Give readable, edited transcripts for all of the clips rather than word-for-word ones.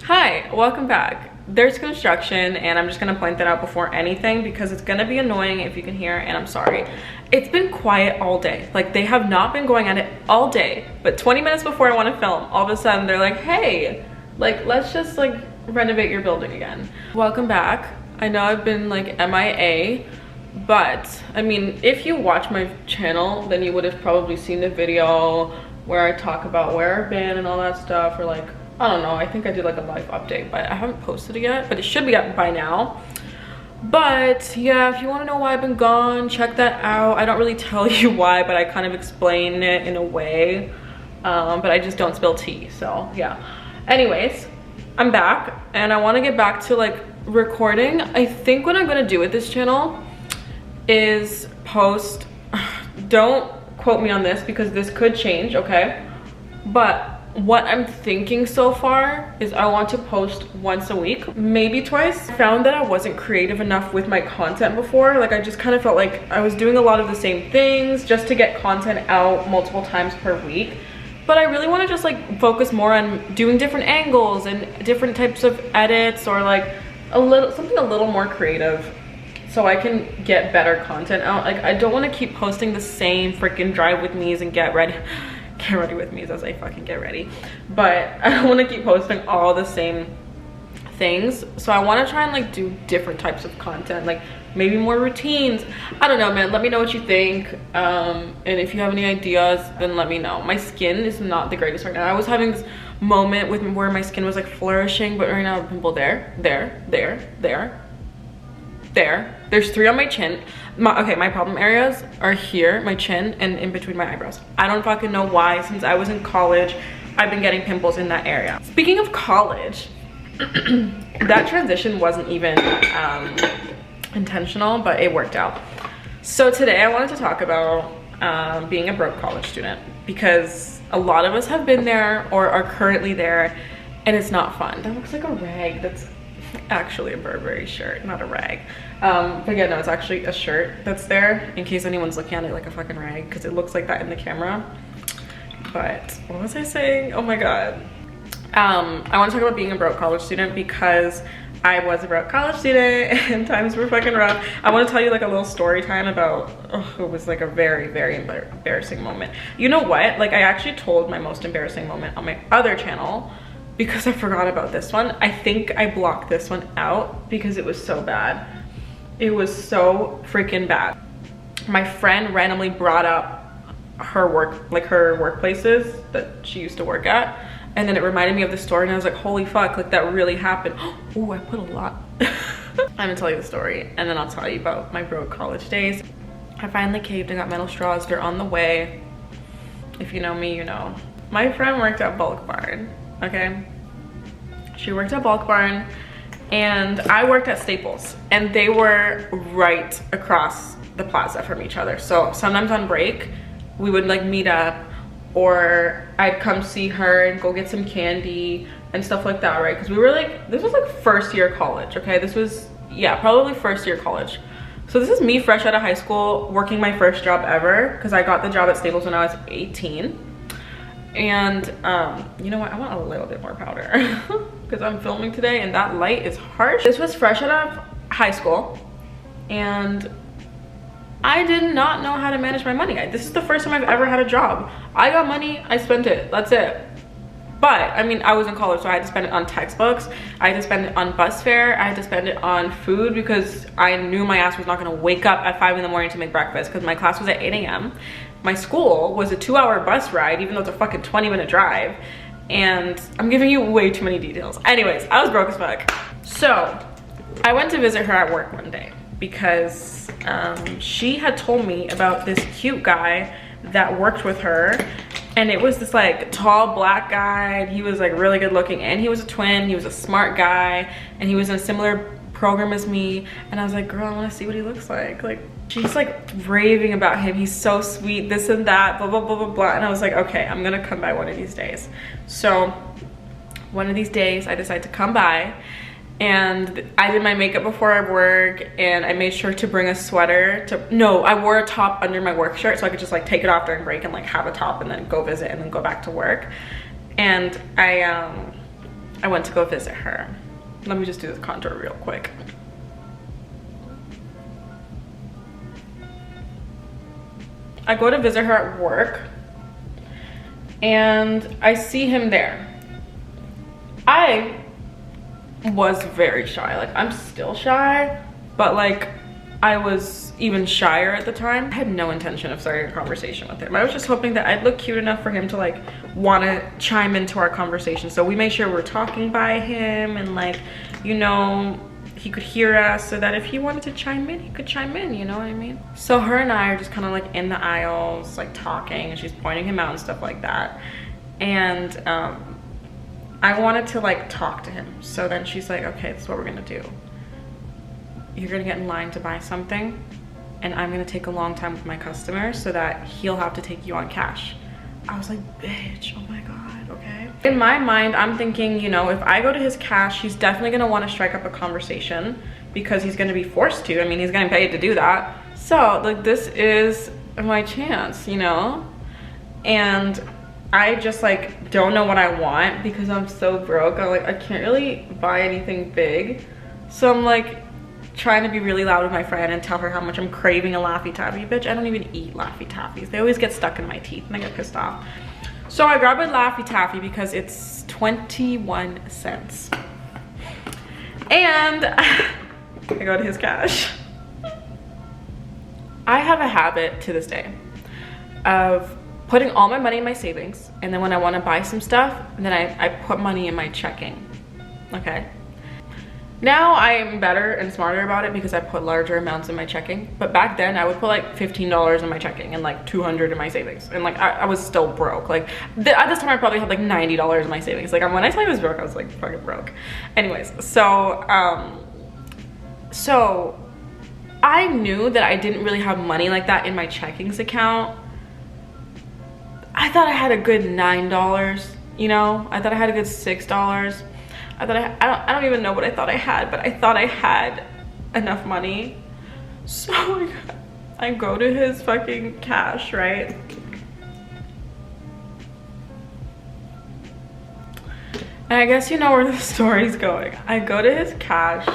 Hi, welcome back. There's construction and I'm just gonna point that out before anything because it's gonna be annoying if you can hear, and I'm sorry. It's been quiet all day. Like, they have not been going at it all day, but 20 minutes before I want to film, all of a sudden they're like, hey, like, let's just like renovate your building again. Welcome back. I know I've been like MIA, but I mean, if you watch my channel, then you would have probably seen the video where I talk about where I've been and all that stuff, or like, I don't know, I think I did like a life update, but I haven't posted it yet, but it should be up by now. But yeah, if you want to know why I've been gone, check that out. I don't really tell you why, but I kind of explain it in a way, but I just don't spill tea, so yeah. Anyways, I'm back and I want to get back to like recording. I think what I'm going to do with this channel is post, don't quote me on this because this could change, okay? But what I'm thinking so far is I want to post once a week, maybe twice. I found that I wasn't creative enough with my content before. Like, I just kind of felt like I was doing a lot of the same things just to get content out multiple times per week. But I really want to just like focus more on doing different angles and different types of edits, or like something a little more creative so I can get better content out. Like, I don't want to keep posting the same freaking drive with me's and get ready with me as I fucking get ready, but I don't want to keep posting all the same things. So I want to try and like do different types of content, like maybe more routines. I don't know, man. Let me know what you think, and if you have any ideas, then let me know. My skin is not the greatest right now. I was having this moment with where my skin was like flourishing, but right now I have a pimple there. There's 3 on my chin. My problem areas are here, my chin, and in between my eyebrows. I don't fucking know why. Since I was in college, I've been getting pimples in that area. Speaking of college, that transition wasn't even intentional, but it worked out. So today I wanted to talk about being a broke college student, because a lot of us have been there or are currently there, and it's not fun. That looks like a rag. That's actually a Burberry shirt, not a rag. But yeah, no, it's actually a shirt that's there, in case anyone's looking at it like a fucking rag, because it looks like that in the camera. But what was I saying? Oh my god. I want to talk about being a broke college student because I was a broke college student and times were fucking rough. I want to tell you like a little story time about, it was like a very, very embarrassing moment. You know what? Like, I actually told my most embarrassing moment on my other channel, because I forgot about this one. I think I blocked this one out because it was so bad. It was so freaking bad. My friend randomly brought up her workplaces that she used to work at, and then it reminded me of the story, and I was like, holy fuck, like that really happened. Oh, I put a lot. I'm gonna tell you the story, and then I'll tell you about my broke college days. I finally caved and got metal straws. They're on the way. If you know me, you know. My friend worked at Bulk Barn. Okay, she worked at Bulk Barn and I worked at Staples, and they were right across the plaza from each other. So sometimes on break we would like meet up, or I'd come see her and go get some candy and stuff like that, right? Because we were like, this was like first year college, okay? This was, yeah, probably first year college. So this is me fresh out of high school, working my first job ever, because I got the job at Staples when I was 18. And you know what, I want a little bit more powder because I'm filming today and that light is harsh. This was fresh out of high school and I did not know how to manage my money. This is the first time I've ever had a job. I got money, I spent it, that's it. But I mean, I was in college, so I had to spend it on textbooks, I had to spend it on bus fare, I had to spend it on food, because I knew my ass was not gonna wake up at 5 in the morning to make breakfast, because my class was at 8 a.m. My school was a 2-hour bus ride, even though it's a fucking 20-minute drive. And I'm giving you way too many details. Anyways, I was broke as fuck. So I went to visit her at work one day because she had told me about this cute guy that worked with her. And it was this like tall black guy. He was like really good looking, and he was a twin. He was a smart guy, and he was in a similar program as me. And I was like, girl, I want to see what he looks like. Like, she's like raving about him. He's so sweet, this and that, blah, blah, blah, blah, blah. And I was like, okay, I'm gonna come by one of these days. So one of these days I decided to come by, and I did my makeup before I work, and I made sure to bring a sweater I wore a top under my work shirt so I could just like take it off during break and like have a top and then go visit and then go back to work. And I I went to go visit her. Let me just do this contour real quick. I go to visit her at work and I see him there. I was very shy. Like, I'm still shy, but like I was even shyer at the time. I had no intention of starting a conversation with him. I was just hoping that I'd look cute enough for him to like want to chime into our conversation. So we made sure we're talking by him and like, you know, he could hear us so that if he wanted to chime in, he could chime in, you know what I mean? So her and I are just kind of like in the aisles, like talking, and she's pointing him out and stuff like that. And I wanted to like talk to him. So then she's like, okay, this is what we're gonna do. You're gonna get in line to buy something and I'm gonna take a long time with my customer so that he'll have to take you on cash. I was like, bitch, oh my God, okay. In my mind, I'm thinking, you know, if I go to his cash, he's definitely gonna wanna strike up a conversation because he's gonna be forced to. I mean, he's getting paid to do that. So like, this is my chance, you know? And I just like don't know what I want because I'm so broke. I can't really buy anything big. So I'm like trying to be really loud with my friend and tell her how much I'm craving a Laffy Taffy. Bitch, I don't even eat Laffy Taffies. They always get stuck in my teeth and I get pissed off. So I grab a Laffy Taffy because it's 21 cents. And I go to his cash. I have a habit to this day of putting all my money in my savings, and then when I want to buy some stuff, then I put money in my checking. Okay. Now I'm better and smarter about it because I put larger amounts in my checking. But back then I would put like $15 in my checking and like $200 in my savings. And like I was still broke. Like at this time I probably had like $90 in my savings. Like when I tell you I was broke, I was like fucking broke. Anyways, so I knew that I didn't really have money like that in my checkings account. I thought I had a good $9, you know? I thought I had a good $6. I thought I don't even know what I thought I had, but I thought I had enough money. So I go to his fucking cash, right? And I guess you know where the story's going. I go to his cash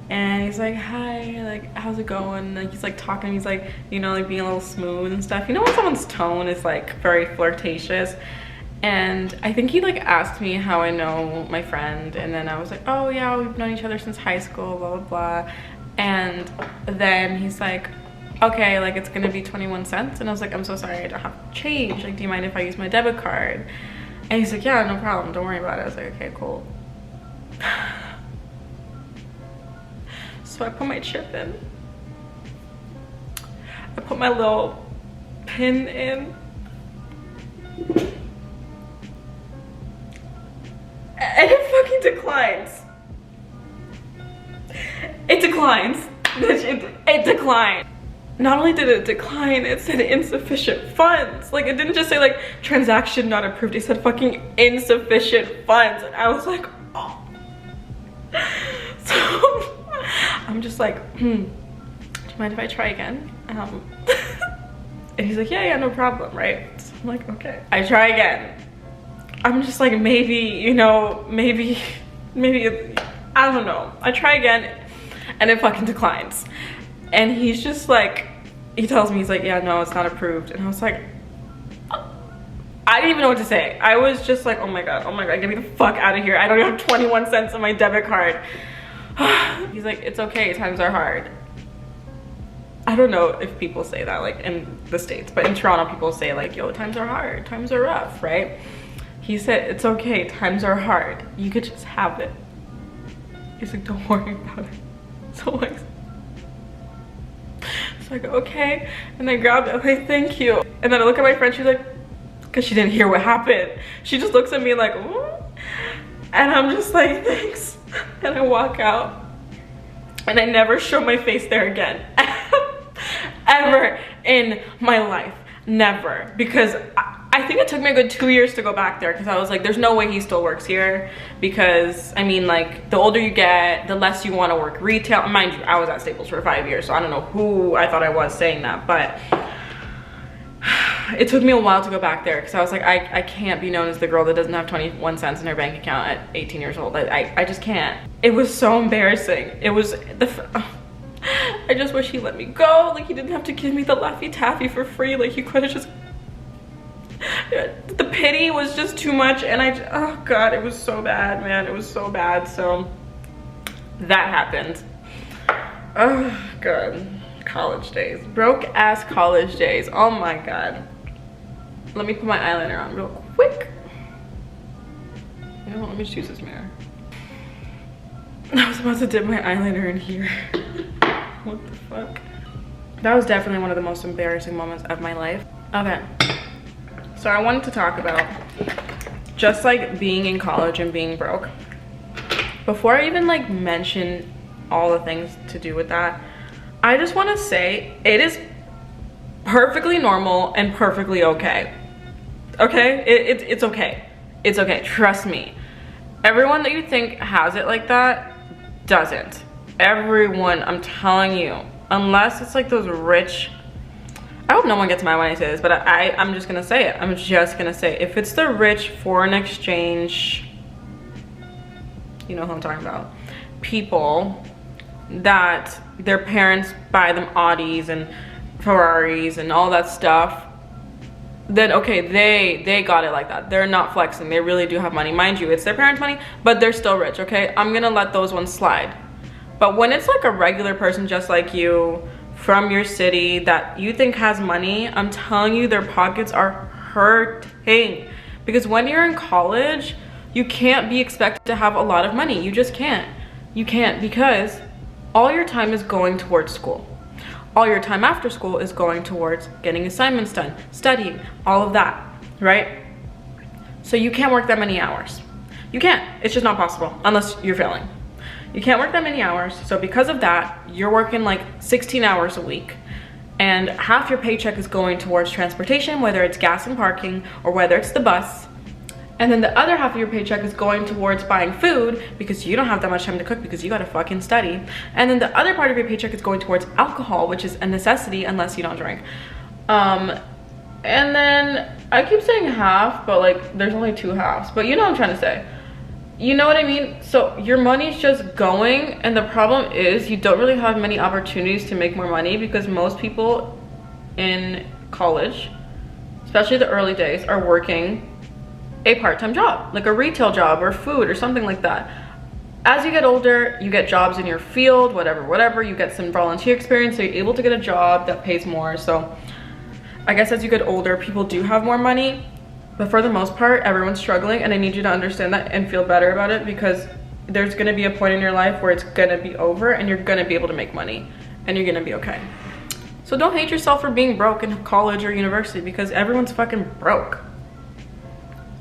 and he's like, hi, like, how's it going? Like, he's like talking, he's like, you know, like being a little smooth and stuff. You know when someone's tone is like very flirtatious? And I think he like asked me how I know my friend, and then I was like, oh yeah, we've known each other since high school, blah blah blah. And then he's like, okay, like it's gonna be 21 cents. And I was like, I'm so sorry, I don't have change, like do you mind if I use my debit card? And he's like, yeah, no problem, don't worry about it. I was like, okay, cool. So I put my chip in, I put my little pin in, and it fucking declines. It declines. It declined. Not only did it decline, it said insufficient funds. Like, it didn't just say like transaction not approved, it said fucking insufficient funds. And I was like, oh. So I'm just like, do you mind if I try again? And he's like, yeah, no problem, right? So I'm like, okay. I try again. I'm just like, maybe, you know, maybe, I don't know. I try again and it fucking declines. And he's just like, he tells me, he's like, yeah, no, it's not approved. And I was like, I didn't even know what to say. I was just like, oh my God, get me the fuck out of here. I don't even have 21 cents on my debit card. He's like, it's okay, times are hard. I don't know if people say that like in the States, but in Toronto people say like, yo, times are hard, times are rough, right? He said, it's okay, times are hard. You could just have it. He's like, don't worry about it. So like, so I go, okay. And I grab it, okay, thank you. And then I look at my friend, she's like, because she didn't hear what happened. She just looks at me like, ooh. And I'm just like, thanks. And I walk out. And I never show my face there again. Ever in my life. Never. Because I think it took me a good 2 years to go back there, because I was like, there's no way he still works here. Because I mean, like, the older you get, the less you want to work retail. Mind you, I was at Staples for 5 years, so I don't know who I thought I was saying that, but it took me a while to go back there because I was like, I can't be known as the girl that doesn't have 21 cents in her bank account at 18 years old. I just can't. It was so embarrassing. It was I just wish he let me go. Like, he didn't have to give me the Laffy Taffy for free. Like, he could have just, the pity was just too much. And oh God, it was so bad, man. It was so bad. So that happened. Oh God. College days, broke ass college days. Oh my God. Let me put my eyeliner on real quick. You know what, let me just use this mirror. I was about to dip my eyeliner in here. What the fuck? That was definitely one of the most embarrassing moments of my life. Okay, so I wanted to talk about just like being in college and being broke. Before I even like mention all the things to do with that, I just want to say it is perfectly normal and perfectly okay. Okay? It's okay. It's okay. Trust me. Everyone that you think has it like that doesn't. Everyone, I'm telling you. Unless it's like those rich... I hope no one gets mad when I say this, but I'm just going to say it. I'm just going to say it. If it's the rich foreign exchange... You know who I'm talking about. People... that their parents buy them Audis and Ferraris and all that stuff, then okay, they got it like that. They're not flexing. They really do have money. Mind you, it's their parents' money, but they're still rich, okay? I'm gonna let those ones slide. But when it's like a regular person just like you from your city that you think has money, I'm telling you, their pockets are hurting. Because when you're in college, you can't be expected to have a lot of money. You just can't. You can't, because all your time is going towards school. All your time after school is going towards getting assignments done, studying, all of that, right? So you can't work that many hours. You can't. It's just not possible unless you're failing. You can't work that many hours. So because of that, you're working like 16 hours a week. And half your paycheck is going towards transportation, whether it's gas and parking or whether it's the bus. And then the other half of your paycheck is going towards buying food because you don't have that much time to cook because you gotta fucking study. And then the other part of your paycheck is going towards alcohol, which is a necessity unless you don't drink. And then I keep saying half, but like there's only two halves, but you know what I'm trying to say. You know what I mean? So your money's just going, and the problem is you don't really have many opportunities to make more money because most people in college, especially the early days, are working a part-time job, like a retail job or food or something like that. As you get older, you get jobs in your field, whatever, you get some volunteer experience, so you're able to get a job that pays more. So I guess as you get older, people do have more money, but for the most part, everyone's struggling, and I need you to understand that and feel better about it, because there's gonna be a point in your life where it's gonna be over and you're gonna be able to make money and you're gonna be okay. So don't hate yourself for being broke in college or university, because everyone's fucking broke.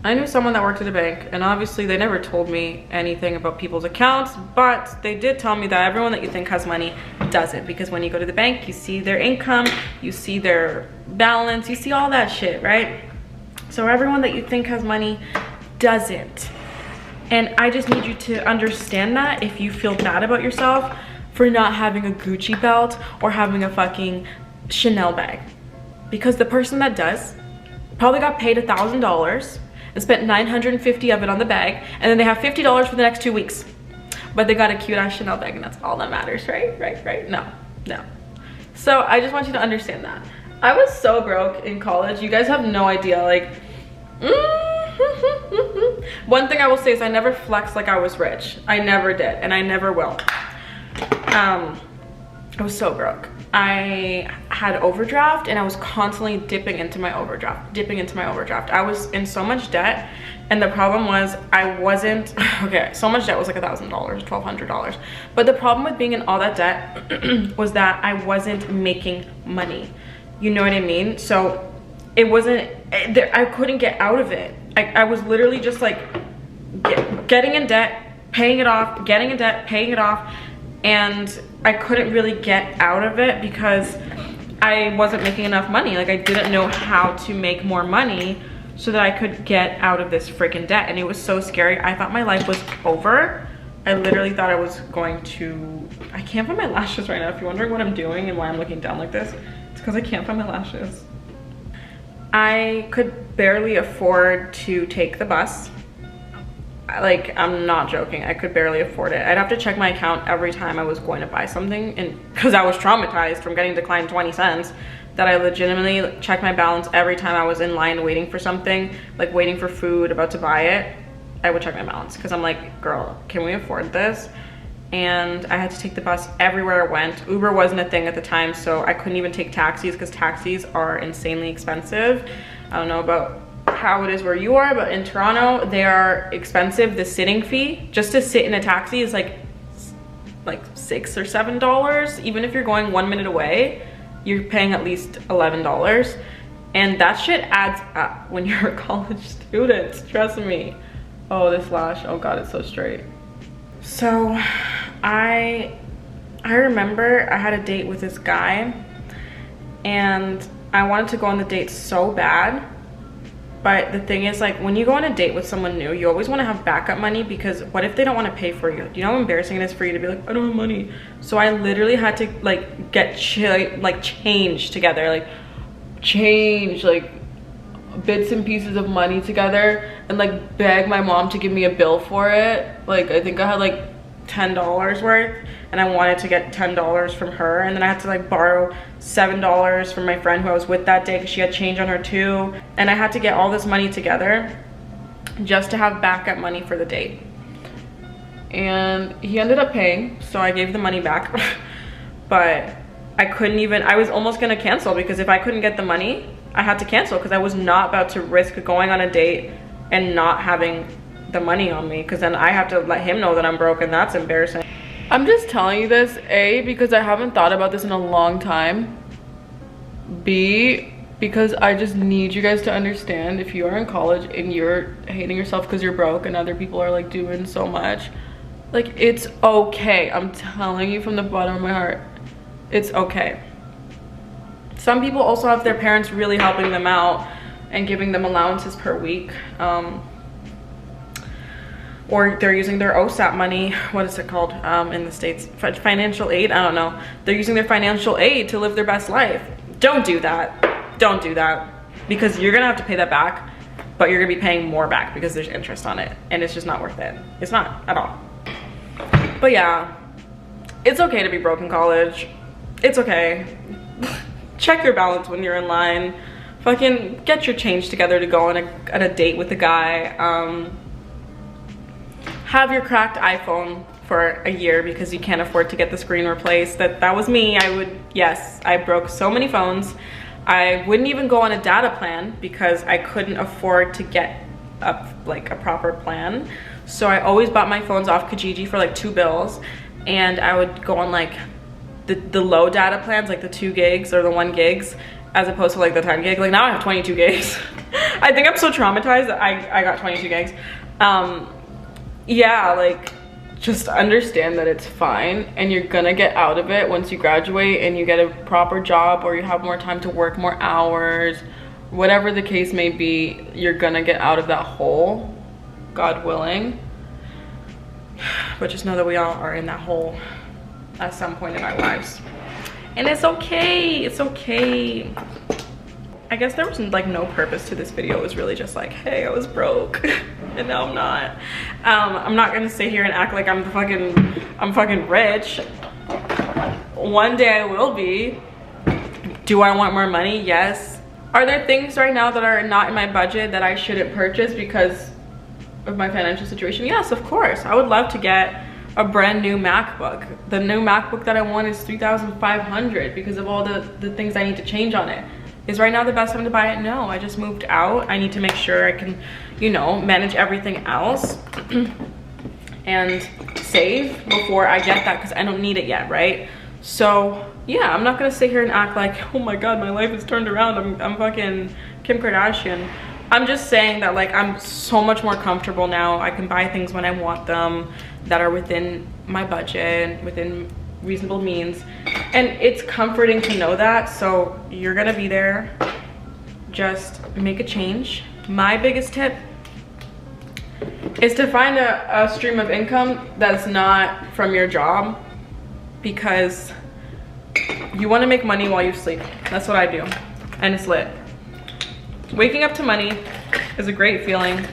I knew someone that worked at a bank, and obviously they never told me anything about people's accounts, but they did tell me that everyone that you think has money doesn't, because when you go to the bank, you see their income, you see their balance, you see all that shit, right? So everyone that you think has money doesn't. And I just need you to understand that if you feel bad about yourself for not having a Gucci belt or having a fucking Chanel bag. Because the person that does probably got paid $1,000 and spent $950 of it on the bag, and then they have $50 for the next 2 weeks. But they got a cute ass Chanel bag, and that's all that matters, right? Right? No. So I just want you to understand that. I was so broke in college. You guys have no idea. Like, one thing I will say is I never flexed like I was rich. I never did, and I never will. I was so broke. I had overdraft, and I was constantly dipping into my overdraft. I was in so much debt, and the problem was I wasn't, okay, so much debt was like $1,000, $1,200. But the problem with being in all that debt was that I wasn't making money. You know what I mean? So it wasn't, I couldn't get out of it. I was literally just like getting in debt, paying it off, getting in debt, paying it off. And I couldn't really get out of it because I wasn't making enough money. Like, I didn't know how to make more money so that I could get out of this freaking debt. And it was so scary. I thought my life was over. I literally thought I was going to, I can't find my lashes right now. If you're wondering what I'm doing and why I'm looking down like this, it's because I can't find my lashes. I could barely afford to take the bus. Like, I'm not joking, I could barely afford it. I'd have to check my account every time I was going to buy something, and because I was traumatized from getting declined 20 cents, that I legitimately checked my balance every time I was in line waiting for something, like waiting for food, about to buy it. I would check my balance because I'm like, girl, can we afford this? And I had to take the bus everywhere I went. Uber wasn't a thing at the time, so I couldn't even take taxis because taxis are insanely expensive. I don't know about how it is where you are, but in Toronto, they are expensive. The sitting fee, just to sit in a taxi, is like $6 or $7. Even if you're going 1 minute away, you're paying at least $11. And that shit adds up when you're a college student, trust me. Oh, this lash, oh God, it's so straight. So I remember I had a date with this guy, and I wanted to go on the date so bad. But the thing is, like, when you go on a date with someone new, you always want to have backup money, because what if they don't want to pay for you? Do you know how embarrassing it is for you to be like, I don't have money? So I literally had to like get change together, like change like bits and pieces of money together, and like beg my mom to give me a bill for it. Like, I think I had like $10 worth, and I wanted to get $10 from her, and then I had to like borrow $7 from my friend who I was with that day because she had change on her too, and I had to get all this money together just to have backup money for the date. And he ended up paying, so I gave the money back. But I couldn't even, I was almost gonna cancel, because if I couldn't get the money, I had to cancel, because I was not about to risk going on a date and not having the money on me, because then I have to let him know that I'm broke, and that's embarrassing. I'm just telling you this, A, because I haven't thought about this in a long time. B, because I just need you guys to understand, if you are in college and you're hating yourself because you're broke and other people are like doing so much, like, it's okay. I'm telling you from the bottom of my heart, it's okay. Some people also have their parents really helping them out and giving them allowances per week. Or they're using their OSAP money, what is it called in the States? Financial aid, I don't know. They're using their financial aid to live their best life. Don't do that. Don't do that. Because you're gonna have to pay that back, but you're gonna be paying more back because there's interest on it, and it's just not worth it. It's not at all. But yeah, it's okay to be broke in college. It's okay. Check your balance when you're in line. Fucking get your change together to go on a date with a guy. Have your cracked iPhone for a year because you can't afford to get the screen replaced. That was me. Yes, I broke so many phones. I wouldn't even go on a data plan because I couldn't afford to get a proper plan. So I always bought my phones off Kijiji for like $2, and I would go on like the low data plans, like the 2 gigs or the 1 gigs, as opposed to like the 10 gig. Like, now I have 22 gigs. I think I'm so traumatized that I got 22 gigs. Yeah, like, just understand that it's fine, and you're gonna get out of it once you graduate and you get a proper job, or you have more time to work more hours, whatever the case may be. You're gonna get out of that hole, God willing. But just know that we all are in that hole at some point in our lives, and it's okay. It's okay. I guess there was like no purpose to this video. It was really just like, hey, I was broke and now I'm not. I'm not gonna sit here and act like I'm fucking rich. One day I will be. Do I want more money? Yes. Are there things right now that are not in my budget that I shouldn't purchase because of my financial situation? Yes, of course. I would love to get a brand new MacBook. The new MacBook that I want is $3,500 because of all the things I need to change on it. Is right now the best time to buy it? No, I just moved out. I need to make sure I can, you know, manage everything else and save before I get that, because I don't need it yet, right? So yeah, I'm not gonna sit here and act like, oh my God, my life is turned around. I'm fucking Kim Kardashian. I'm just saying that, like, I'm so much more comfortable now. I can buy things when I want them that are within my budget, within reasonable means, and it's comforting to know that. So you're gonna be there, just make a change. My biggest tip is to find a stream of income that's not from your job, because you want to make money while you sleep. That's what I do, and it's lit. waking up to money is a great feeling.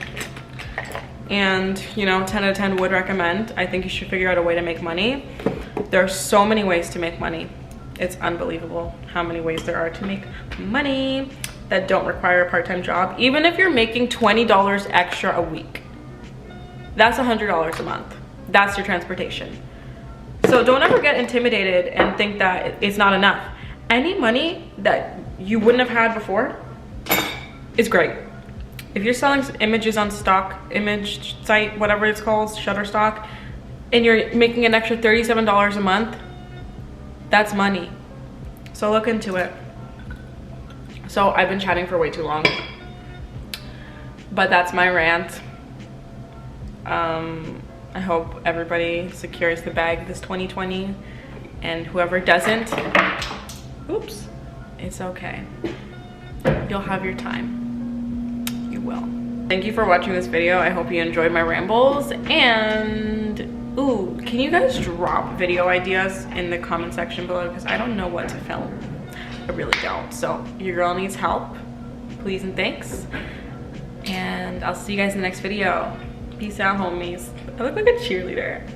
And you know, 10 out of 10 would recommend. I think you should figure out a way to make money. There are so many ways to make money. It's unbelievable how many ways there are to make money that don't require a part-time job. Even if you're making $20 extra a week, that's $100 a month. That's your transportation. So don't ever get intimidated and think that it's not enough. Any money that you wouldn't have had before is great. If you're selling images on stock image site, whatever it's called, Shutterstock, and you're making an extra $37 a month, that's money. So look into it. So I've been chatting for way too long, but that's my rant. I hope everybody secures the bag this 2020, and whoever doesn't, oops, it's okay. You'll have your time. You will. Thank you for watching this video. I hope you enjoyed my rambles, and ooh, can you guys drop video ideas in the comment section below, because I don't know what to film. I really don't. So your girl needs help. Please and thanks. And I'll see you guys in the next video. Peace out, homies. I look like a cheerleader.